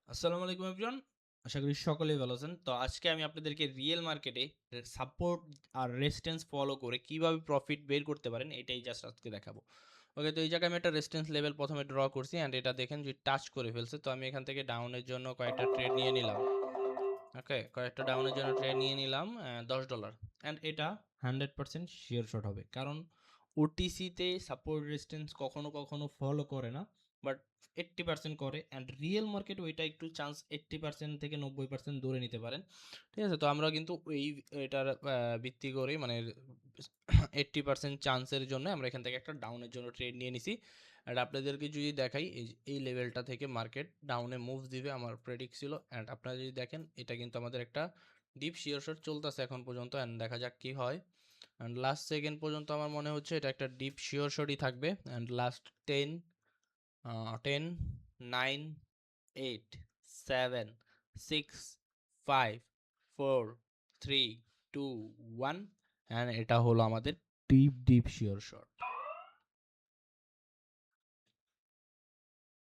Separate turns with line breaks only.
আসসালামু আলাইকুম এভরিওয়ান। আশা করি সকলেই ভালো আছেন। তো আজকে আমি আপনাদেরকে রিয়েল মার্কেটে সাপোর্ট আর রেজিস্ট্যান্স ফলো করে কিভাবে প্রফিট বের করতে পারেন এটাই জাস্ট আজকে দেখাবো। ওকে, তো এই জায়গায় আমি একটা রেজিস্ট্যান্স লেভেল প্রথমে ড্র করছি অ্যান্ড এটা দেখেন যে টাচ করে ফেলছে। তো আমি এখান থেকে ডাউনের জন্য কয়েকটা ট্রেড নিয়ে নিলাম। ওকে, কয়েকটা ডাউনের জন্য ট্রেড নিয়ে নিলাম $10 অ্যান্ড এটা 100% শিওর শট হবে, কারণ ওটিসিতে সাপোর্ট রেজিস্ট্যান্স কখনো কখনো ফলো করে না, বাট 80% করে। অ্যান্ড রিয়েল মার্কেট ওইটা একটু চান্স 80% থেকে 90% ধরে নিতে পারেন। ঠিক আছে, তো আমরা কিন্তু এটার ভিত্তি করেই মানে 80% চান্সের জন্য আমরা এখান থেকে একটা ডাউনের জন্য ট্রেড নিয়ে নিছি। অ্যান্ড আপনাদেরকে যদি দেখাই এই লেভেলটা থেকে মার্কেট ডাউনে মুভ দিবে আমার প্রেডিক্ট ছিল। অ্যান্ড আপনারা যদি দেখেন এটা কিন্তু আমাদের একটা ডিপ শিওর শট চলতেছে এখন পর্যন্ত। অ্যান্ড দেখা যাক কি হয়। অ্যান্ড লাস্ট সেকেন্ড পর্যন্ত আমার মনে হচ্ছে এটা একটা ডিপ শিওর শটই থাকবে। অ্যান্ড লাস্ট 10 9 8 7 6 5 4 3 2 1 অ্যান্ড এটা হলো আমাদের ডিপ শিওর শট।